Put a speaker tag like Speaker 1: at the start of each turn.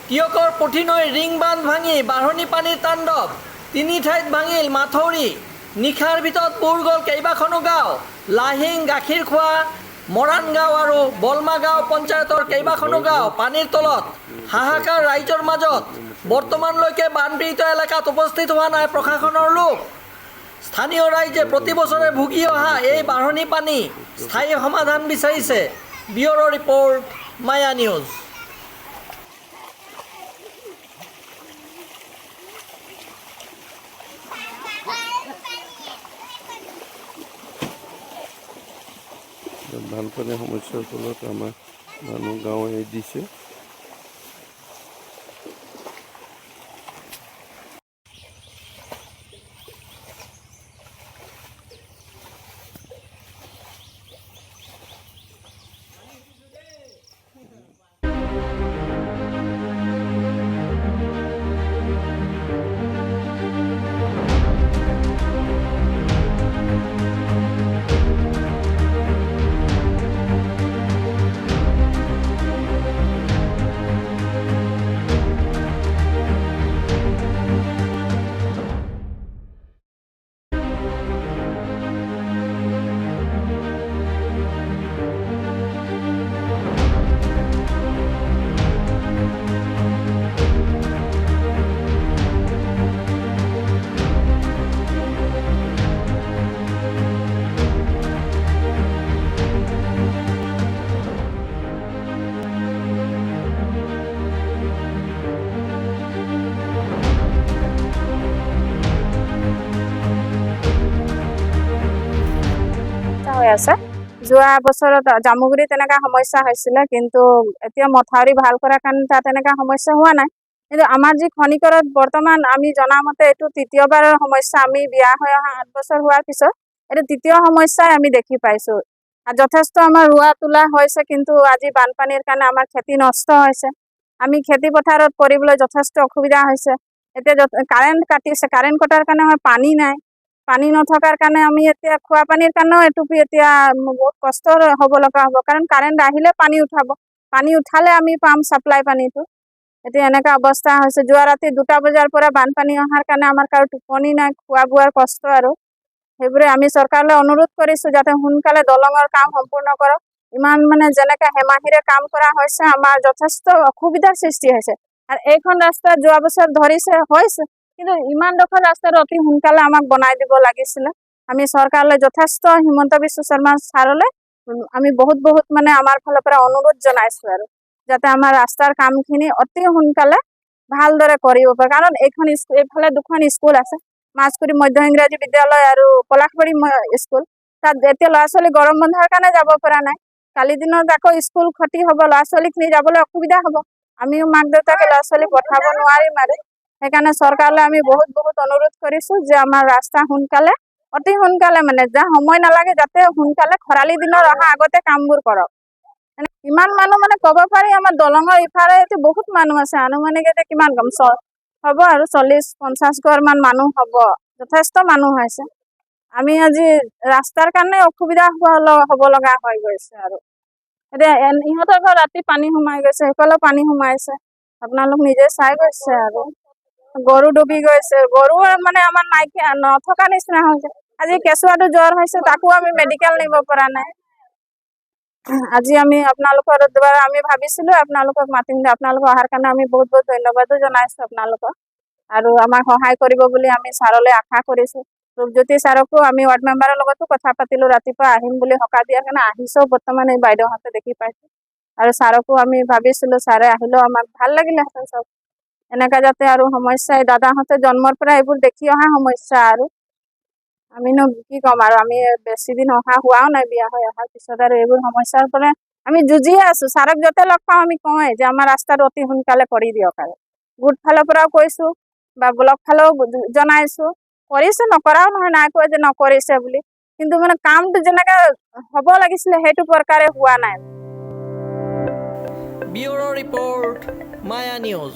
Speaker 1: টিয়কৰ পুঠিনৈ ring বান্ধ ভাঙি বাঢ়নি পানীৰ তাণ্ডৱ। তিনি ঠাইত ভাঙিল মাথৌৰি। নিশাৰ ভিতৰত বুৰ গ'ল কেইবাখনো গাঁও। লাহিং, গাখীৰখোৱা, মৰাণ গাঁও আৰু বলমা গাঁও পঞ্চায়তৰ কেইবাখনো গাঁও পানীৰ তলত। হাহাকাৰ ৰাইজৰ মাজত। বৰ্তমানলৈকে বানপীড়িত এলেকাত উপস্থিত হোৱা নাই প্ৰশাসনৰ লোক। স্থানীয় ৰাইজে প্ৰতি বছৰে ভুগি অহা এই বাঢ়নি পানী স্থায়ী সমাধান বিচাৰিছে। ব্যুৰ' ৰিপৰ্ট, মায়া নিউজ।
Speaker 2: বানপানীৰ সমস্যাৰ ফলত আমাৰ মানুহ গাঁও এৰি দিছে।
Speaker 3: হৈ আছে। যোৱা বছৰত জামুগুৰিত তেনেকুৱা সমস্যা হৈছিলে, কিন্তু এতিয়া মথাউৰি ভাল কৰাৰ কাৰণে তাত তেনেকুৱা সমস্যা হোৱা নাই। কিন্তু আমাৰ যি খনিকৰত বৰ্তমান আমি জনামতে এইটো তৃতীয়বাৰৰ সমস্যা। আমি বিয়া হৈ অহা 8 বছৰ হোৱাৰ পিছত এইটো তৃতীয় সমস্যাই আমি দেখি পাইছোঁ। আৰু যথেষ্ট আমাৰ ৰোৱা তোলা হৈছে, কিন্তু আজি বানপানীৰ কাৰণে আমাৰ খেতি নষ্ট হৈছে। আমি খেতি পথাৰত কৰিবলৈ যথেষ্ট অসুবিধা হৈছে। এতিয়া কাৰেণ্ট কাটিছে, কাৰেণ্ট কটাৰ কাৰণে আমাৰ পানী নাই। পানী নথকাৰ কাৰণে আমি এতিয়া খোৱা পানীৰ কাৰণেও এইটো এতিয়া বহুত কষ্ট হ'ব লগা হ'ব, কাৰণ কাৰেণ্ট আহিলে পানী উঠাব, পানী উঠালে আমি পাম ছাপ্লাই পানীটো। এতিয়া এনেকুৱা অৱস্থা হৈছে। যোৱা ৰাতি 2টা বজাৰ পৰা বানপানী অহাৰ কাৰণে আমাৰ কাৰো টোপনি নাই, খোৱা বোৱাৰ কষ্ট। আৰু সেইবোৰে আমি চৰকাৰলৈ অনুৰোধ কৰিছোঁ যাতে সোনকালে দলঙৰ কাম সম্পূৰ্ণ কৰক। ইমান যেনেকৈ হেমাহিৰে কাম কৰা হৈছে, আমাৰ যথেষ্ট অসুবিধাৰ সৃষ্টি হৈছে। আৰু এইখন ৰাস্তা যোৱা বছৰ হৈছে, কিন্তু ইমানডোখৰ ৰাস্তাটো অতি সোনকালে আমাক বনাই দিব লাগিছিলে। আমি চৰকাৰলৈ যথেষ্ট হিমন্ত বিশ্ব শৰ্মা ছাৰলৈ আমি বহুত আমাৰ ফালৰ পৰা অনুৰোধ জনাইছোঁ, আৰু যাতে আমাৰ ৰাস্তাৰ কামখিনি অতি সোনকালে ভালদৰে কৰিব পাৰে। কাৰণ এইফালে 2খন স্কুল আছে, মাছকুৰি মধ্য ইংৰাজী বিদ্যালয় আৰু পলাশবাৰী স্কুল। তাত এতিয়া ল'ৰা ছোৱালী গৰম বন্ধৰ কাৰণে যাব পৰা নাই। কালি দিনত আকৌ স্কুল ক্ষতি হ'ব, ল'ৰা ছোৱালীখিনি যাবলৈ অসুবিধা হ'ব। আমিও মাক দেউতাকে ল'ৰা ছোৱালী পঠাব নোৱাৰিম। আৰু সেইকাৰণে চৰকাৰলৈ আমি বহুত অনুৰোধ কৰিছোঁ যে আমাৰ ৰাস্তা সোনকালে, অতি সোনকালে যা সময় নালাগে, যাতে সোনকালে খৰালি দিনৰ অহা আগতে কামবোৰ কৰক। ইমান মানুহ ক'ব পাৰি আমাৰ দলঙৰ ইফালে বহুত মানুহ আছে। আনুমানিক এতিয়া কিমান কম হ'ব আৰু 40-50 ঘৰমান মানুহ হ'ব। যথেষ্ট মানুহ হৈছে। আমি আজি ৰাস্তাৰ কাৰণে অসুবিধা হ'ব লগা হৈ গৈছে। আৰু এতিয়া ইহঁতৰ ঘৰ ৰাতি পানী সোমাই গৈছে, সেইফালেও পানী সোমাইছে, আপোনালোক নিজে চাই গৈছে। আৰু গৰু ডুবি গৈছে, গৰু আমাৰ নাইকিয়া নথকা নিচিনা হৈছে। আজি কেঁচুৱাটো জ্বৰ হৈছে, তাকো আমি মেডিকেল নিব পৰা নাই। আজি আমি আপোনালোকৰ দ্বাৰা আমি ভাবিছিলোঁ আপোনালোকক মাতিম, আপোনালোক অহাৰ কাৰণে আমি বহুত ধন্যবাদো জনাইছোঁ আপোনালোকক। আৰু আমাক সহায় কৰিব বুলি আমি ছাৰলৈ আশা কৰিছোঁ। ৰূপজ্যোতি ছাৰকো আমি ৱাৰ্ড মেম্বাৰৰ লগতো কথা পাতিলোঁ, ৰাতিপুৱা আহিম বুলি সকাহ দিয়াৰ কাৰণে আহিছেও। বৰ্তমান এই বাইদেউহঁতে দেখি পাইছোঁ। আৰু ছাৰকো আমি ভাবিছিলোঁ ছাৰে আহিলেও আমাক ভাল লাগিলেহেঁতেন। চব এনেকুৱা যাতে আৰু সমস্যা, দাদাহঁতে জন্মৰ পৰা এইবোৰ দেখি অহা সমস্যা। আৰু আমিনো কি ক'ম, আৰু আমি বেছি দিন হোৱাও নাই, বিয়া হৈ অহাৰ পিছত। আৰু এইবোৰ সমস্যাৰ পৰা আমি যুঁজিয়ে আছোঁ। ছাৰক য'তে লগ পাওঁ আমি কওঁৱেই যে আমাৰ ৰাস্তাটো অতি সোনকালে কৰি দিয়ক। আৰু গোট ফালৰ পৰাও কৈছোঁ বা ব্লক ফালেও জনাইছোঁ, কৰিছোঁ, নকৰাও নহয়, নাই কোৱা যে নকৰিছে বুলি। কিন্তু কামটো যেনেকৈ হ'ব লাগিছিলে সেইটো প্ৰকাৰে হোৱা নাই।
Speaker 1: ব্যুৰ' ৰিপৰ্ট, মায়া নিউজ।